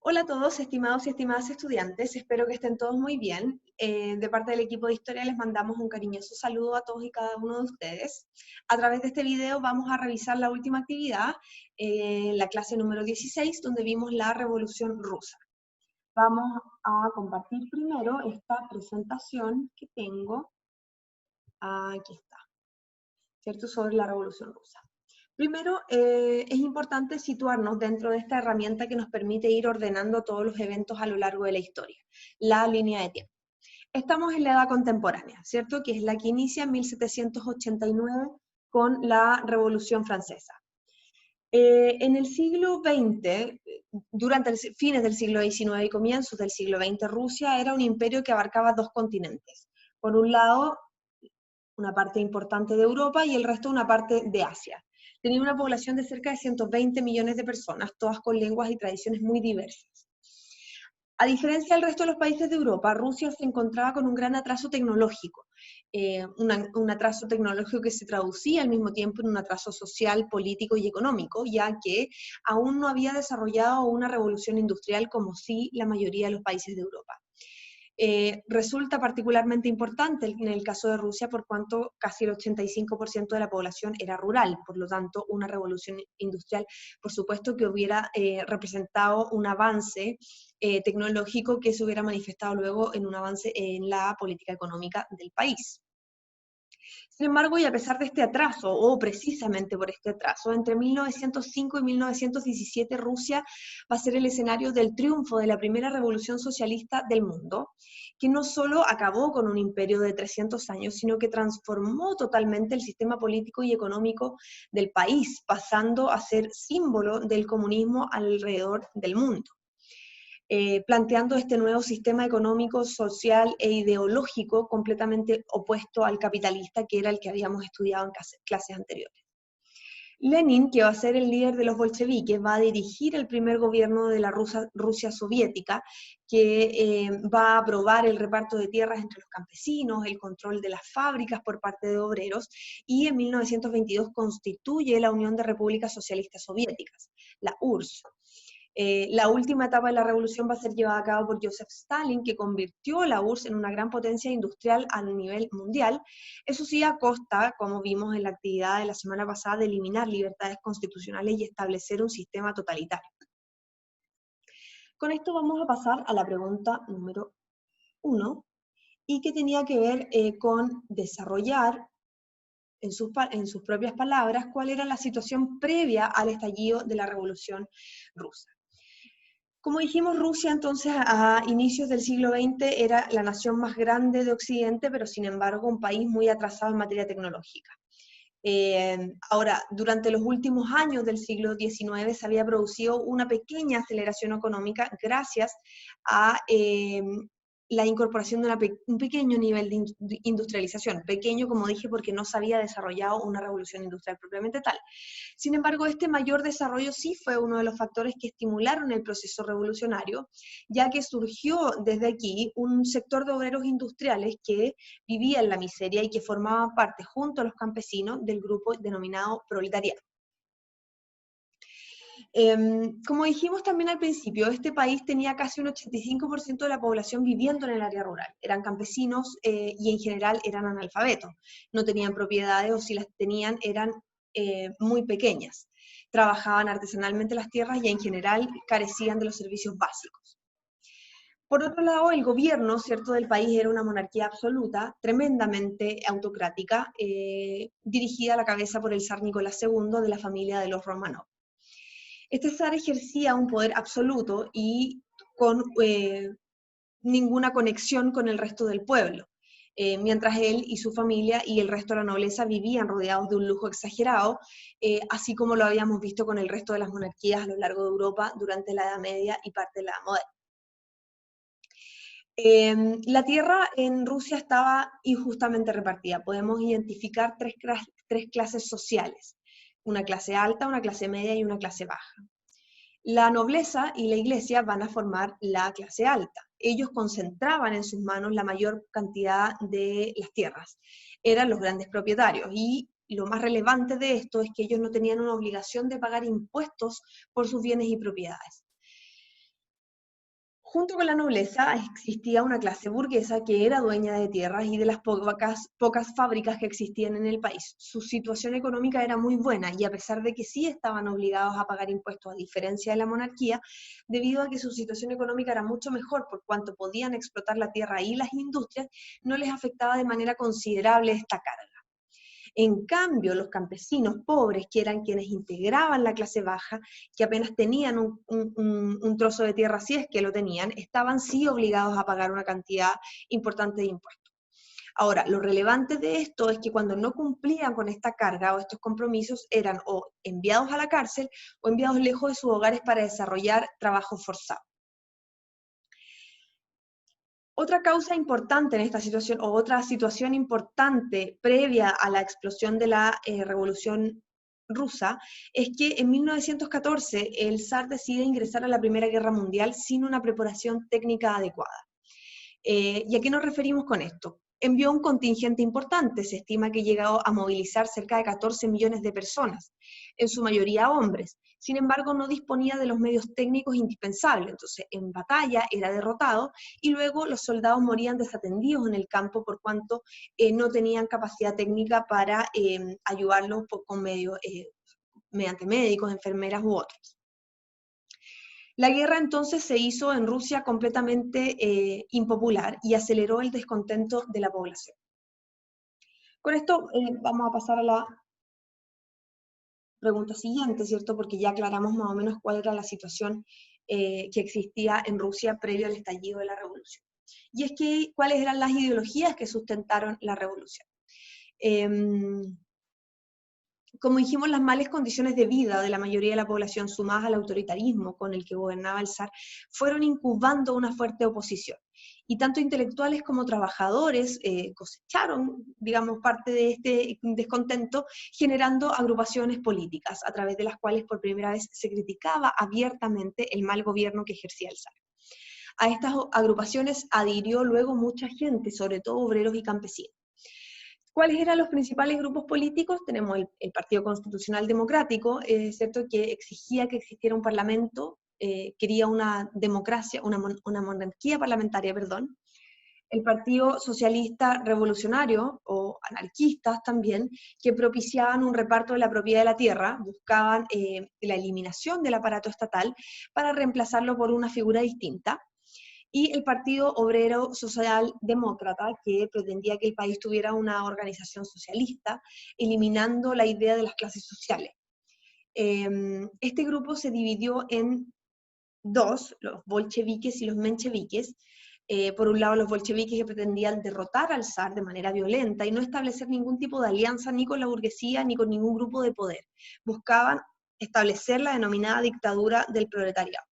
Hola a todos, estimados y estimadas estudiantes, espero que estén todos muy bien. De parte del equipo de Historia les mandamos un cariñoso saludo a todos y cada uno de ustedes. A través de este video vamos a revisar la última actividad, la clase número 16, donde vimos la Revolución Rusa. Vamos a compartir primero esta presentación que tengo, aquí está, ¿cierto?, sobre la Revolución Rusa. Primero, es importante situarnos dentro de esta herramienta que nos permite ir ordenando todos los eventos a lo largo de la historia, la línea de tiempo. Estamos en la edad contemporánea, ¿cierto?, que es la que inicia en 1789 con la Revolución Francesa. En el siglo XX, durante fines del siglo XIX y comienzos del siglo XX, Rusia era un imperio que abarcaba dos continentes. Por un lado, una parte importante de Europa y el resto una parte de Asia. Tenía una población de cerca de 120 millones de personas, todas con lenguas y tradiciones muy diversas. A diferencia del resto de los países de Europa, Rusia se encontraba con un gran atraso tecnológico, un atraso tecnológico que se traducía al mismo tiempo en un atraso social, político y económico, ya que aún no había desarrollado una revolución industrial como sí la mayoría de los países de Europa. Resulta particularmente importante en el caso de Rusia por cuanto casi el 85% de la población era rural, por lo tanto una revolución industrial, por supuesto que hubiera representado un avance tecnológico que se hubiera manifestado luego en un avance en la política económica del país. Sin embargo, y a pesar de este atraso, o precisamente por este atraso, entre 1905 y 1917 Rusia va a ser el escenario del triunfo de la primera revolución socialista del mundo, que no solo acabó con un imperio de 300 años, sino que transformó totalmente el sistema político y económico del país, pasando a ser símbolo del comunismo alrededor del mundo. Planteando este nuevo sistema económico, social e ideológico completamente opuesto al capitalista, que era el que habíamos estudiado en clases anteriores. Lenin, que va a ser el líder de los bolcheviques, va a dirigir el primer gobierno de la Rusia soviética, que va a aprobar el reparto de tierras entre los campesinos, el control de las fábricas por parte de obreros, y en 1922 constituye la Unión de Repúblicas Socialistas Soviéticas, la URSS. La última etapa de la revolución va a ser llevada a cabo por Joseph Stalin, que convirtió a la URSS en una gran potencia industrial a nivel mundial, eso sí a costa, como vimos en la actividad de la semana pasada, de eliminar libertades constitucionales y establecer un sistema totalitario. Con esto vamos a pasar a la pregunta número 1, y que tenía que ver con desarrollar en sus propias palabras cuál era la situación previa al estallido de la Revolución Rusa. Como dijimos, Rusia entonces a inicios del siglo XX era la nación más grande de Occidente, pero sin embargo un país muy atrasado en materia tecnológica. Ahora, durante los últimos años del siglo XIX se había producido una pequeña aceleración económica gracias a la incorporación de un pequeño nivel de industrialización, pequeño como dije porque no se había desarrollado una revolución industrial propiamente tal. Sin embargo, este mayor desarrollo sí fue uno de los factores que estimularon el proceso revolucionario, ya que surgió desde aquí un sector de obreros industriales que vivía en la miseria y que formaban parte, junto a los campesinos, del grupo denominado proletariado. Como dijimos también al principio, este país tenía casi un 85% de la población viviendo en el área rural. Eran campesinos y en general eran analfabetos. No tenían propiedades o si las tenían eran muy pequeñas. Trabajaban artesanalmente las tierras y en general carecían de los servicios básicos. Por otro lado, el gobierno, ¿cierto?, del país era una monarquía absoluta, tremendamente autocrática, dirigida a la cabeza por el zar Nicolás II de la familia de los Romanov. Este zar ejercía un poder absoluto y con ninguna conexión con el resto del pueblo, mientras él y su familia y el resto de la nobleza vivían rodeados de un lujo exagerado, así como lo habíamos visto con el resto de las monarquías a lo largo de Europa durante la Edad Media y parte de la Edad Moderna. La tierra en Rusia estaba injustamente repartida. Podemos identificar tres clases sociales: una clase alta, una clase media y una clase baja. La nobleza y la iglesia van a formar la clase alta. Ellos concentraban en sus manos la mayor cantidad de las tierras. Eran los grandes propietarios y lo más relevante de esto es que ellos no tenían una obligación de pagar impuestos por sus bienes y propiedades. Junto con la nobleza existía una clase burguesa que era dueña de tierras y de las pocas fábricas que existían en el país. Su situación económica era muy buena y a pesar de que sí estaban obligados a pagar impuestos a diferencia de la monarquía, debido a que su situación económica era mucho mejor por cuanto podían explotar la tierra y las industrias, no les afectaba de manera considerable esta carga. En cambio, los campesinos pobres, que eran quienes integraban la clase baja, que apenas tenían un trozo de tierra, si es que lo tenían, estaban sí obligados a pagar una cantidad importante de impuestos. Ahora, lo relevante de esto es que cuando no cumplían con esta carga o estos compromisos, eran o enviados a la cárcel o enviados lejos de sus hogares para desarrollar trabajo forzado. Otra causa importante en esta situación, o otra situación importante previa a la explosión de la Revolución Rusa, es que en 1914 el zar decide ingresar a la Primera Guerra Mundial sin una preparación técnica adecuada. ¿Y a qué nos referimos con esto? Envió un contingente importante, se estima que llegó a movilizar cerca de 14 millones de personas, en su mayoría hombres. Sin embargo, no disponía de los medios técnicos indispensables, entonces en batalla era derrotado y luego los soldados morían desatendidos en el campo por cuanto no tenían capacidad técnica para ayudarlos con medios, mediante médicos, enfermeras u otros. La guerra entonces se hizo en Rusia completamente impopular y aceleró el descontento de la población. Con esto vamos a pasar a la pregunta siguiente, ¿cierto? Porque ya aclaramos más o menos cuál era la situación que existía en Rusia previo al estallido de la revolución. Y es que, ¿cuáles eran las ideologías que sustentaron la revolución? Como dijimos, las malas condiciones de vida de la mayoría de la población, sumadas al autoritarismo con el que gobernaba el zar, fueron incubando una fuerte oposición. Y tanto intelectuales como trabajadores cosecharon, digamos, parte de este descontento, generando agrupaciones políticas, a través de las cuales por primera vez se criticaba abiertamente el mal gobierno que ejercía el zar. A estas agrupaciones adhirió luego mucha gente, sobre todo obreros y campesinos. ¿Cuáles eran los principales grupos políticos? Tenemos el Partido Constitucional Democrático, ¿cierto?, que exigía que existiera un parlamento, quería una democracia, una monarquía parlamentaria, perdón. El Partido Socialista Revolucionario, o anarquistas también, que propiciaban un reparto de la propiedad de la tierra, buscaban la eliminación del aparato estatal para reemplazarlo por una figura distinta. Y el Partido Obrero Social Demócrata, que pretendía que el país tuviera una organización socialista, eliminando la idea de las clases sociales. Este grupo se dividió en dos, los bolcheviques y los mencheviques. Por un lado, los bolcheviques, que pretendían derrotar al zar de manera violenta y no establecer ningún tipo de alianza ni con la burguesía ni con ningún grupo de poder. Buscaban establecer la denominada dictadura del proletariado.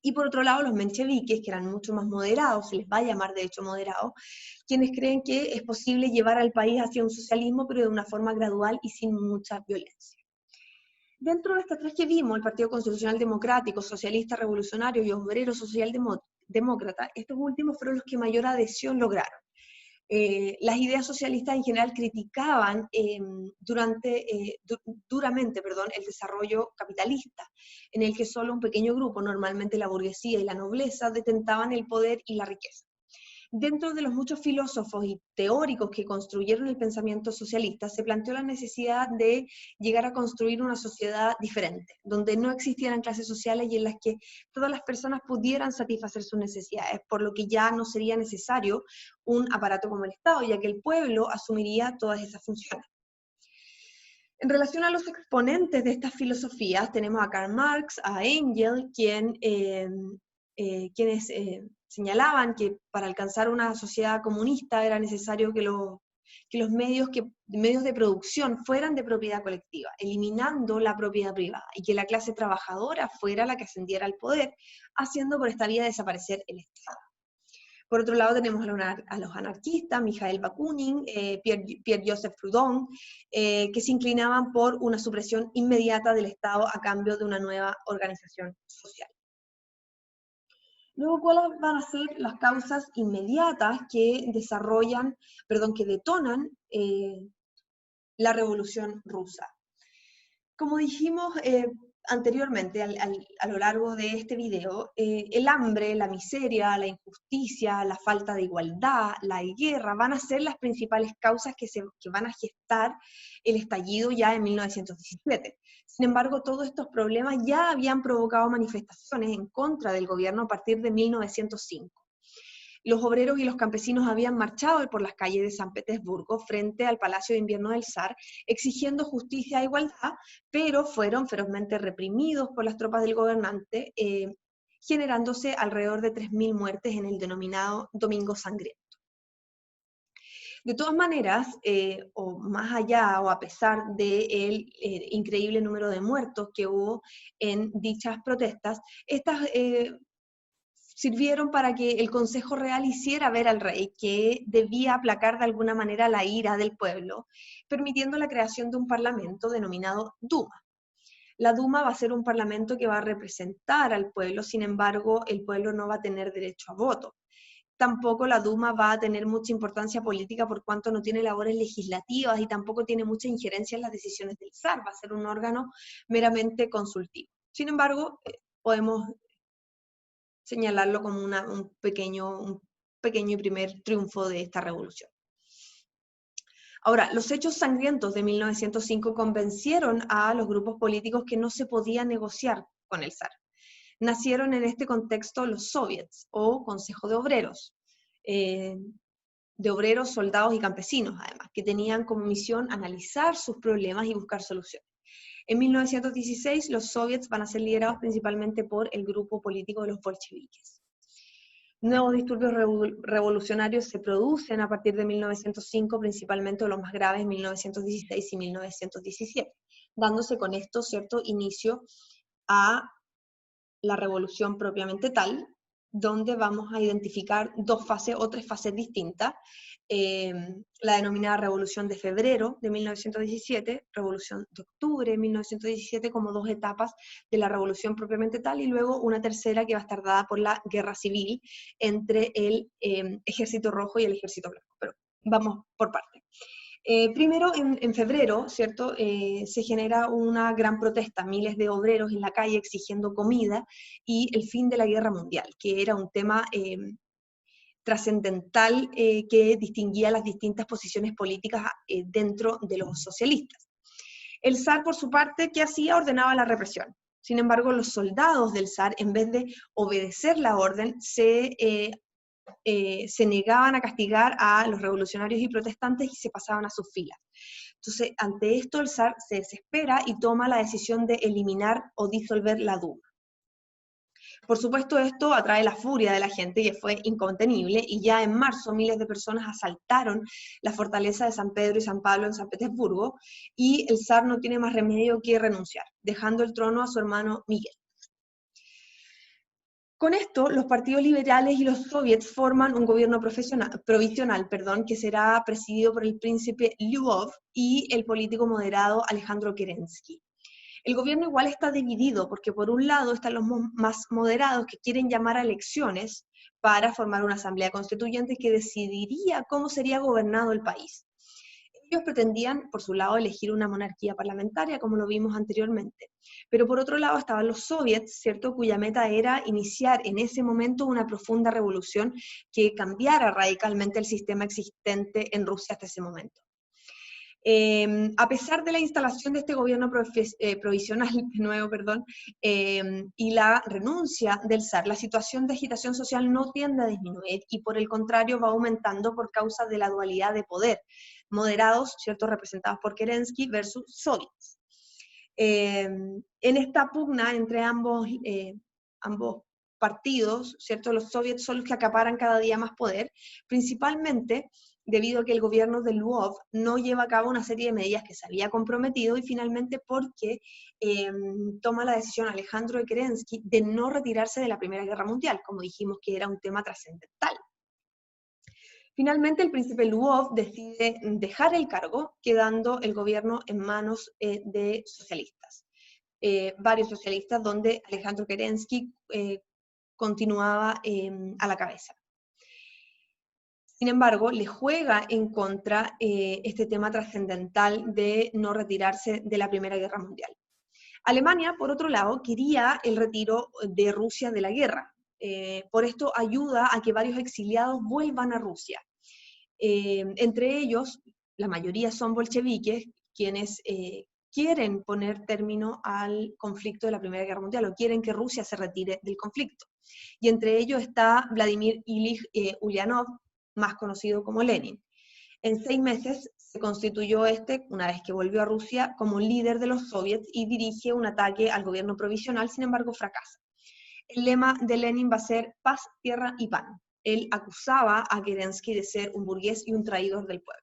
Y por otro lado, los mencheviques, que eran mucho más moderados, se les va a llamar de hecho moderados, quienes creen que es posible llevar al país hacia un socialismo, pero de una forma gradual y sin mucha violencia. Dentro de estas tres que vimos, el Partido Constitucional Democrático, Socialista Revolucionario y Obrero Social Demócrata, estos últimos fueron los que mayor adhesión lograron. Las ideas socialistas en general criticaban duramente el desarrollo capitalista, en el que solo un pequeño grupo, normalmente la burguesía y la nobleza, detentaban el poder y la riqueza. Dentro de los muchos filósofos y teóricos que construyeron el pensamiento socialista, se planteó la necesidad de llegar a construir una sociedad diferente, donde no existieran clases sociales y en las que todas las personas pudieran satisfacer sus necesidades, por lo que ya no sería necesario un aparato como el Estado, ya que el pueblo asumiría todas esas funciones. En relación a los exponentes de estas filosofías, tenemos a Karl Marx, a Engels, quienes señalaban que para alcanzar una sociedad comunista era necesario que los medios de producción fueran de propiedad colectiva, eliminando la propiedad privada, y que la clase trabajadora fuera la que ascendiera al poder, haciendo por esta vía desaparecer el Estado. Por otro lado tenemos a los anarquistas, Mikhail Bakunin, Pierre-Joseph Proudhon, que se inclinaban por una supresión inmediata del Estado a cambio de una nueva organización social. Luego, ¿cuáles van a ser las causas inmediatas que detonan la Revolución Rusa? Como dijimos, anteriormente, a lo largo de este video, el hambre, la miseria, la injusticia, la falta de igualdad, la guerra, van a ser las principales causas que van a gestar el estallido ya en 1917. Sin embargo, todos estos problemas ya habían provocado manifestaciones en contra del gobierno a partir de 1905. Los obreros y los campesinos habían marchado por las calles de San Petersburgo frente al Palacio de Invierno del Zar, exigiendo justicia e igualdad, pero fueron ferozmente reprimidos por las tropas del gobernante, generándose alrededor de 3.000 muertes en el denominado Domingo Sangriento. De todas maneras, o más allá o a pesar del increíble número de muertos que hubo en dichas protestas, estas sirvieron para que el Consejo Real hiciera ver al rey que debía aplacar de alguna manera la ira del pueblo, permitiendo la creación de un parlamento denominado Duma. La Duma va a ser un parlamento que va a representar al pueblo, sin embargo, el pueblo no va a tener derecho a voto. Tampoco la Duma va a tener mucha importancia política por cuanto no tiene labores legislativas y tampoco tiene mucha injerencia en las decisiones del zar, va a ser un órgano meramente consultivo. Sin embargo, podemos señalarlo como un pequeño y primer triunfo de esta revolución. Ahora, los hechos sangrientos de 1905 convencieron a los grupos políticos que no se podía negociar con el zar. Nacieron en este contexto los soviets, o Consejo de Obreros, soldados y campesinos, además, que tenían como misión analizar sus problemas y buscar soluciones. En 1916, los soviets van a ser liderados principalmente por el grupo político de los bolcheviques. Nuevos disturbios revolucionarios se producen a partir de 1905, principalmente los más graves en 1916 y 1917, dándose con esto cierto inicio a la revolución propiamente tal, donde vamos a identificar dos fases o tres fases distintas, la denominada Revolución de Febrero de 1917, Revolución de Octubre de 1917 como dos etapas de la revolución propiamente tal, y luego una tercera que va a estar dada por la guerra civil entre el Ejército Rojo y el Ejército Blanco. Pero vamos por partes. Primero, en febrero, ¿cierto? Se genera una gran protesta, miles de obreros en la calle exigiendo comida y el fin de la guerra mundial, que era un tema trascendental que distinguía las distintas posiciones políticas dentro de los socialistas. El zar, por su parte, ¿qué hacía? Ordenaba la represión. Sin embargo, los soldados del zar, en vez de obedecer la orden, se negaban a castigar a los revolucionarios y protestantes y se pasaban a sus filas. Entonces, ante esto el zar se desespera y toma la decisión de eliminar o disolver la Duma. Por supuesto, esto atrae la furia de la gente, que fue incontenible, y ya en marzo miles de personas asaltaron la fortaleza de San Pedro y San Pablo en San Petersburgo, y el zar no tiene más remedio que renunciar, dejando el trono a su hermano Miguel. Con esto, los partidos liberales y los soviets forman un gobierno provisional, que será presidido por el príncipe Lvov y el político moderado Alejandro Kerensky. El gobierno igual está dividido, porque por un lado están los más moderados que quieren llamar a elecciones para formar una asamblea constituyente que decidiría cómo sería gobernado el país. Ellos pretendían, por su lado, elegir una monarquía parlamentaria, como lo vimos anteriormente. Pero por otro lado estaban los soviets, ¿cierto?, cuya meta era iniciar en ese momento una profunda revolución que cambiara radicalmente el sistema existente en Rusia hasta ese momento. A pesar de la instalación de este gobierno provisional, y la renuncia del zar, la situación de agitación social no tiende a disminuir y por el contrario va aumentando por causa de la dualidad de poder, moderados, ¿cierto?, representados por Kerensky versus soviets. En esta pugna entre ambos partidos, ¿cierto?, los soviets son los que acaparan cada día más poder, principalmente debido a que el gobierno de Lvov no lleva a cabo una serie de medidas que se había comprometido y finalmente porque toma la decisión Alejandro de Kerensky de no retirarse de la Primera Guerra Mundial, como dijimos que era un tema trascendental. Finalmente el príncipe Lvov decide dejar el cargo, quedando el gobierno en manos de socialistas. Varios socialistas donde Alejandro Kerensky continuaba a la cabeza. Sin embargo, le juega en contra este tema trascendental de no retirarse de la Primera Guerra Mundial. Alemania, por otro lado, quería el retiro de Rusia de la guerra. Por esto ayuda a que varios exiliados vuelvan a Rusia. Entre ellos, la mayoría son bolcheviques, quienes quieren poner término al conflicto de la Primera Guerra Mundial, o quieren que Rusia se retire del conflicto. Y entre ellos está Vladimir Ilich Ulyanov, más conocido como Lenin. En 6 meses se constituyó una vez que volvió a Rusia, como líder de los soviets y dirige un ataque al gobierno provisional, sin embargo fracasa. El lema de Lenin va a ser paz, tierra y pan. Él acusaba a Kerensky de ser un burgués y un traidor del pueblo.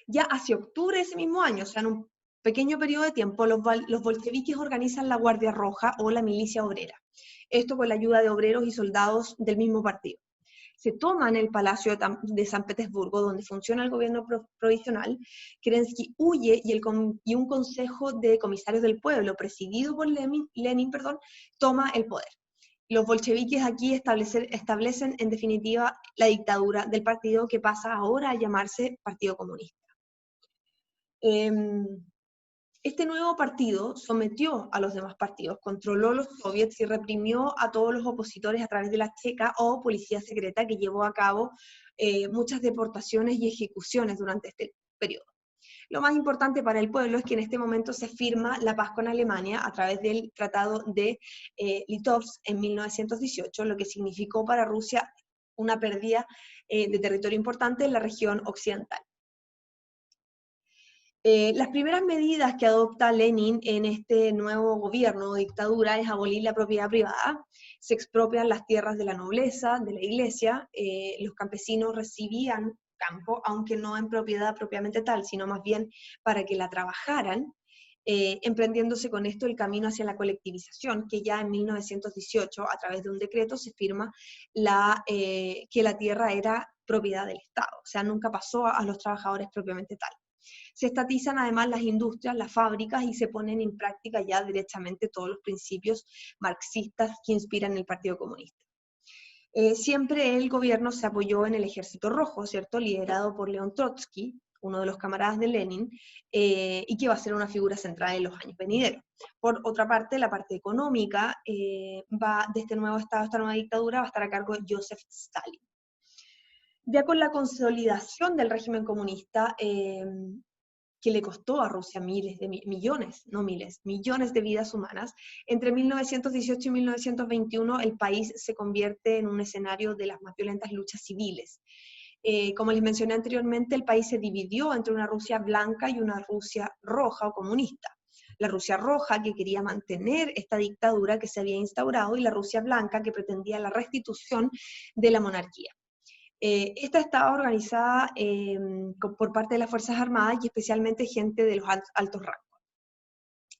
Ya hacia octubre de ese mismo año, o sea, en un pequeño periodo de tiempo, los bolcheviques organizan la Guardia Roja o la milicia obrera. Esto con la ayuda de obreros y soldados del mismo partido. Se toman el Palacio de San Petersburgo, donde funciona el gobierno provisional. Kerensky huye y un consejo de comisarios del pueblo, presidido por Lenin, toma el poder. Los bolcheviques aquí establecen en definitiva la dictadura del partido, que pasa ahora a llamarse Partido Comunista. Este nuevo partido sometió a los demás partidos, controló los soviets y reprimió a todos los opositores a través de la Cheka o policía secreta, que llevó a cabo muchas deportaciones y ejecuciones durante este periodo. Lo más importante para el pueblo es que en este momento se firma la paz con Alemania a través del Tratado de Litovsk en 1918, lo que significó para Rusia una pérdida de territorio importante en la región occidental. Las primeras medidas que adopta Lenin en este nuevo gobierno o dictadura es abolir la propiedad privada, se expropian las tierras de la nobleza, de la iglesia, los campesinos recibían campo, aunque no en propiedad propiamente tal, sino más bien para que la trabajaran, emprendiéndose con esto el camino hacia la colectivización, que ya en 1918, a través de un decreto, se firma que la tierra era propiedad del Estado, o sea, nunca pasó a los trabajadores propiamente tal. Se estatizan además las industrias, las fábricas, y se ponen en práctica ya directamente todos los principios marxistas que inspiran el Partido Comunista. Siempre el gobierno se apoyó en el Ejército Rojo, ¿cierto?, liderado por León Trotsky, uno de los camaradas de Lenin, y que va a ser una figura central en los años venideros. Por otra parte, la parte económica de este nuevo Estado, esta nueva dictadura, va a estar a cargo de Joseph Stalin. Ya con la consolidación del régimen comunista, que le costó a Rusia millones de vidas humanas, entre 1918 y 1921 el país se convierte en un escenario de las más violentas luchas civiles. Como les mencioné anteriormente, el país se dividió entre una Rusia blanca y una Rusia roja o comunista. La Rusia roja, que quería mantener esta dictadura que se había instaurado, y la Rusia blanca, que pretendía la restitución de la monarquía. Esta estaba organizada por parte de las Fuerzas Armadas y especialmente gente de los altos rangos.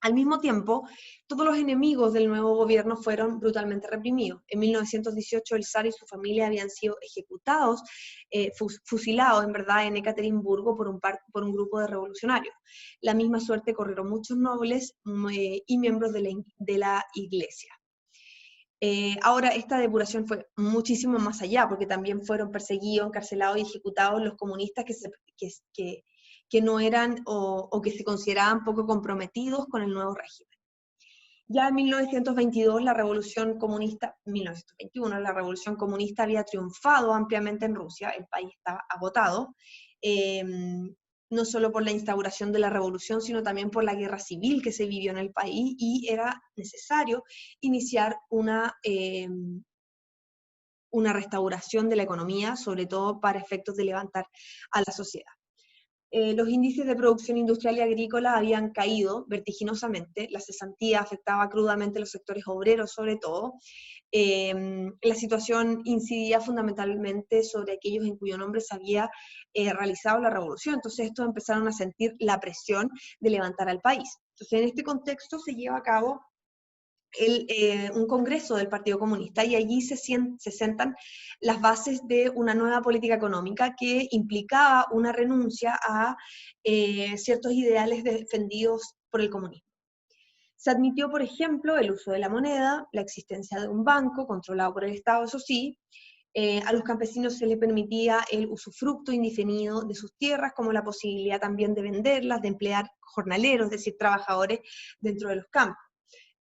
Al mismo tiempo, todos los enemigos del nuevo gobierno fueron brutalmente reprimidos. En 1918 el zar y su familia habían sido ejecutados, fusilados en verdad en Ekaterimburgo por un grupo de revolucionarios. La misma suerte corrieron muchos nobles y miembros de la iglesia. Ahora, esta depuración fue muchísimo más allá, porque también fueron perseguidos, encarcelados y ejecutados los comunistas que no eran o que se consideraban poco comprometidos con el nuevo régimen. Ya en 1922, la Revolución Comunista, 1921, la Revolución Comunista había triunfado ampliamente en Rusia, el país estaba agotado, no solo por la instauración de la revolución, sino también por la guerra civil que se vivió en el país, y era necesario iniciar una restauración de la economía, sobre todo para efectos de levantar a la sociedad. Los índices de producción industrial y agrícola habían caído vertiginosamente, la cesantía afectaba crudamente a los sectores obreros sobre todo, la situación incidía fundamentalmente sobre aquellos en cuyo nombre se había realizado la revolución, entonces estos empezaron a sentir la presión de levantar al país. Entonces en este contexto se lleva a cabo un congreso del Partido Comunista, y allí se sentan las bases de una nueva política económica que implicaba una renuncia a ciertos ideales defendidos por el comunismo. Se admitió, por ejemplo, el uso de la moneda, la existencia de un banco controlado por el Estado, eso sí, A los campesinos se les permitía el usufructo indefinido de sus tierras, como la posibilidad también de venderlas, de emplear jornaleros, es decir, trabajadores dentro de los campos,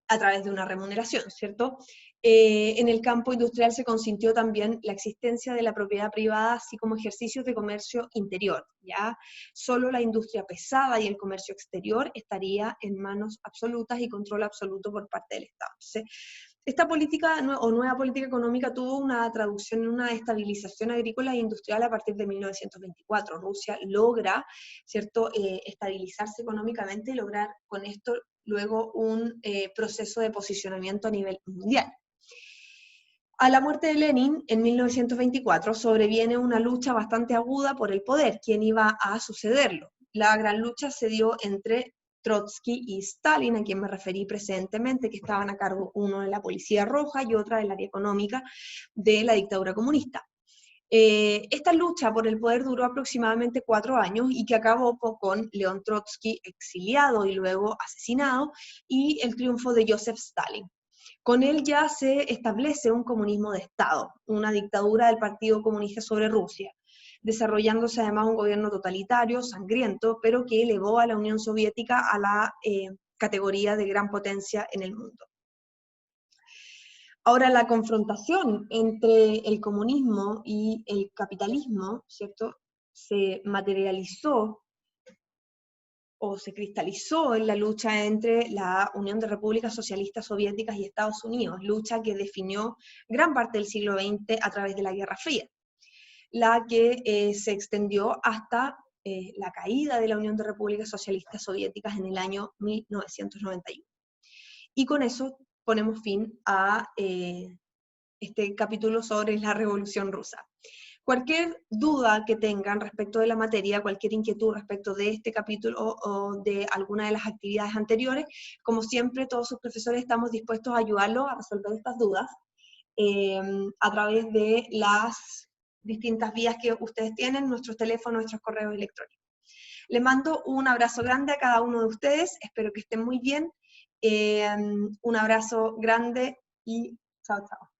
a través de una remuneración, ¿cierto? En el campo industrial se consintió también la existencia de la propiedad privada, así como ejercicios de comercio interior, ¿ya? Solo la industria pesada y el comercio exterior estaría en manos absolutas y control absoluto por parte del Estado. Entonces, esta política o nueva política económica tuvo una traducción en una estabilización agrícola e industrial a partir de 1924. Rusia logra, ¿cierto?, estabilizarse económicamente y lograr con esto luego un proceso de posicionamiento a nivel mundial. A la muerte de Lenin, en 1924, sobreviene una lucha bastante aguda por el poder. ¿Quién iba a sucederlo? La gran lucha se dio entre Trotsky y Stalin, a quien me referí precedentemente, que estaban a cargo uno de la Policía Roja y otra del área económica de la dictadura comunista. Esta lucha por el poder duró aproximadamente 4 años y que acabó con León Trotsky exiliado y luego asesinado, y el triunfo de Joseph Stalin. Con él ya se establece un comunismo de Estado, una dictadura del Partido Comunista sobre Rusia, desarrollándose además un gobierno totalitario, sangriento, pero que elevó a la Unión Soviética a la categoría de gran potencia en el mundo. Ahora, la confrontación entre el comunismo y el capitalismo, ¿cierto?, se materializó o se cristalizó en la lucha entre la Unión de Repúblicas Socialistas Soviéticas y Estados Unidos, lucha que definió gran parte del siglo XX a través de la Guerra Fría, la que se extendió hasta la caída de la Unión de Repúblicas Socialistas Soviéticas en el año 1991. Y con eso ponemos fin a este capítulo sobre la Revolución Rusa. Cualquier duda que tengan respecto de la materia, cualquier inquietud respecto de este capítulo o de alguna de las actividades anteriores, como siempre, todos sus profesores estamos dispuestos a ayudarlos a resolver estas dudas a través de las distintas vías que ustedes tienen, nuestros teléfonos, nuestros correos electrónicos. Les mando un abrazo grande a cada uno de ustedes, espero que estén muy bien, un abrazo grande y chao, chao.